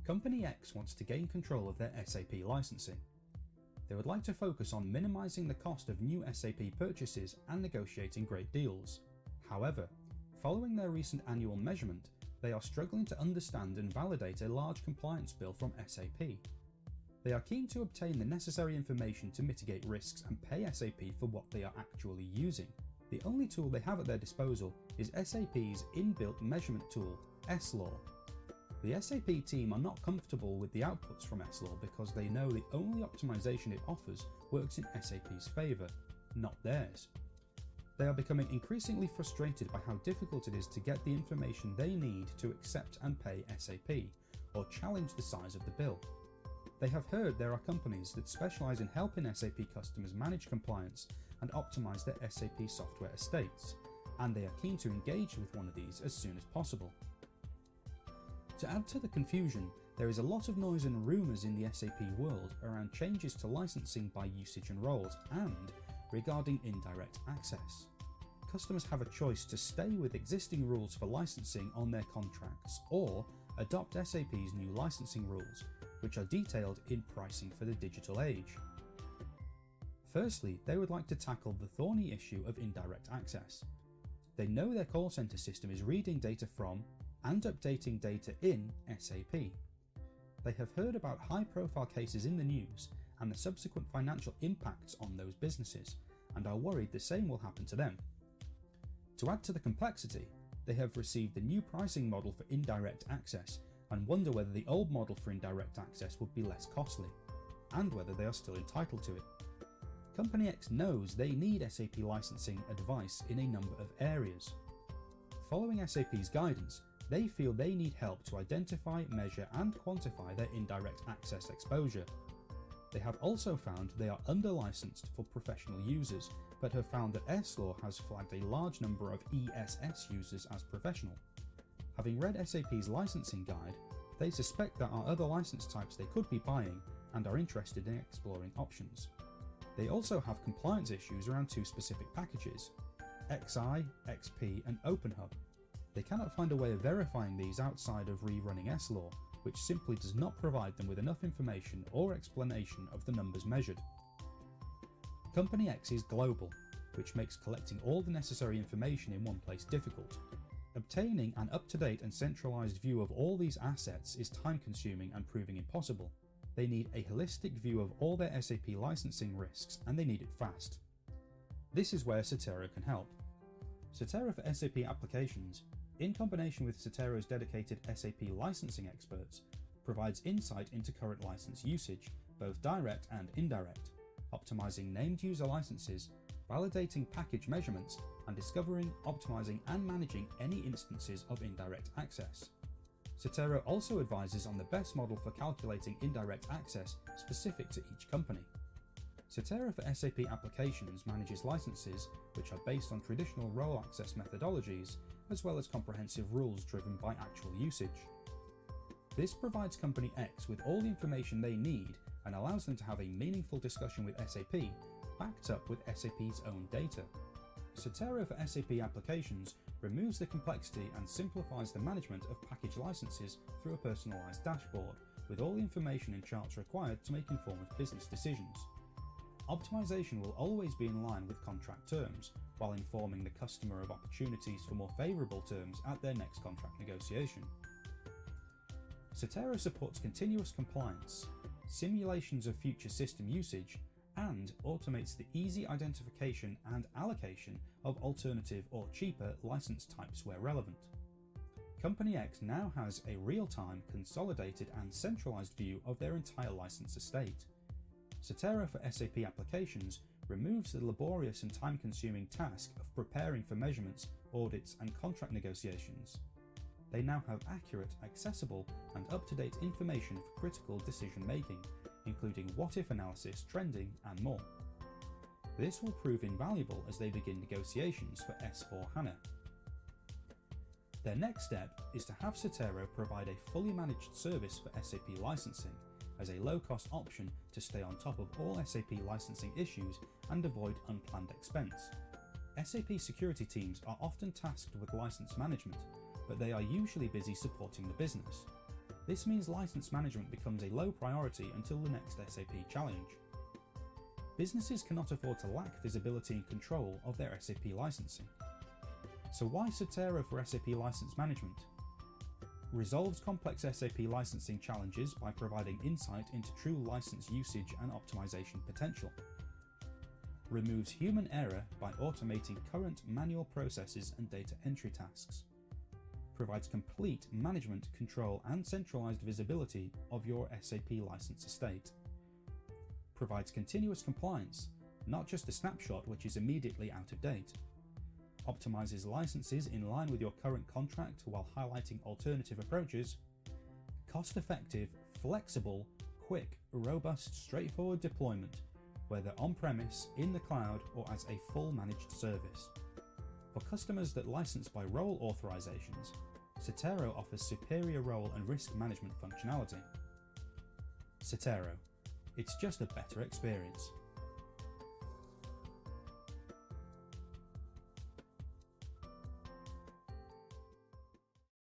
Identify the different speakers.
Speaker 1: Company X wants to gain control of their SAP licensing. They would like to focus on minimizing the cost of new SAP purchases and negotiating great deals. However, following their recent annual measurement, they are struggling to understand and validate a large compliance bill from SAP. They are keen to obtain the necessary information to mitigate risks and pay SAP for what they are actually using. The only tool they have at their disposal is SAP's inbuilt measurement tool, SLAW. The SAP team are not comfortable with the outputs from SLAW because they know the only optimization it offers works in SAP's favour, not theirs. They are becoming increasingly frustrated by how difficult it is to get the information they need to accept and pay SAP, or challenge the size of the bill. They have heard there are companies that specialise in helping SAP customers manage compliance and optimise their SAP software estates, and they are keen to engage with one of these as soon as possible. To add to the confusion, there is a lot of noise and rumours in the SAP world around changes to licensing by usage and roles and regarding indirect access. Customers have a choice to stay with existing rules for licensing on their contracts or adopt SAP's new licensing rules, which are detailed in Pricing for the Digital Age. Firstly, they would like to tackle the thorny issue of indirect access. They know their call center system is reading data from and updating data in SAP. They have heard about high-profile cases in the news and the subsequent financial impacts on those businesses, and are worried the same will happen to them. To add to the complexity, they have received the new pricing model for indirect access and wonder whether the old model for indirect access would be less costly, and whether they are still entitled to it. Company X knows they need SAP licensing advice in a number of areas. Following SAP's guidance, they feel they need help to identify, measure and quantify their indirect access exposure. They have also found they are under-licensed for professional users, but have found that SLAW has flagged a large number of ESS users as professional. Having read SAP's licensing guide, they suspect there are other license types they could be buying and are interested in exploring options. They also have compliance issues around two specific packages, XI, XP and OpenHub. They cannot find a way of verifying these outside of rerunning SLAW, which simply does not provide them with enough information or explanation of the numbers measured. Company X is global, which makes collecting all the necessary information in one place difficult. Obtaining an up-to-date and centralized view of all these assets is time-consuming and proving impossible. They need a holistic view of all their SAP licensing risks, and they need it fast. This is where Certero can help. Certero for SAP applications, in combination with Certero's dedicated SAP licensing experts, provides insight into current license usage, both direct and indirect, optimizing named user licenses, validating package measurements, and discovering, optimizing and managing any instances of indirect access. Certero also advises on the best model for calculating indirect access specific to each company. Certero for SAP applications manages licenses which are based on traditional role access methodologies, as well as comprehensive rules driven by actual usage. This provides Company X with all the information they need and allows them to have a meaningful discussion with SAP, backed up with SAP's own data. Certero for SAP applications removes the complexity and simplifies the management of package licenses through a personalized dashboard, with all the information and charts required to make informed business decisions. Optimization will always be in line with contract terms, while informing the customer of opportunities for more favourable terms at their next contract negotiation. Certero supports continuous compliance, simulations of future system usage, and automates the easy identification and allocation of alternative or cheaper license types where relevant. Company X now has a real-time, consolidated and centralized view of their entire license estate. Certero for SAP applications removes the laborious and time-consuming task of preparing for measurements, audits and contract negotiations. They now have accurate, accessible and up-to-date information for critical decision-making, including what-if analysis, trending and more. This will prove invaluable as they begin negotiations for S/4HANA. Their next step is to have Certero provide a fully managed service for SAP licensing as a low-cost option to stay on top of all SAP licensing issues and avoid unplanned expense. SAP security teams are often tasked with license management, but they are usually busy supporting the business. This means license management becomes a low priority until the next SAP challenge. Businesses cannot afford to lack visibility and control of their SAP licensing. So why Certero for SAP license management? Resolves complex SAP licensing challenges by providing insight into true license usage and optimization potential. Removes human error by automating current manual processes and data entry tasks. Provides complete management, control and centralized visibility of your SAP license estate. Provides continuous compliance, not just a snapshot which is immediately out of date. Optimizes licenses in line with your current contract while highlighting alternative approaches. Cost-effective, flexible, quick, robust, straightforward deployment, whether on-premise, in the cloud or as a full managed service. For customers that license by role authorizations, Certero offers superior role and risk management functionality. Certero. It's just a better experience.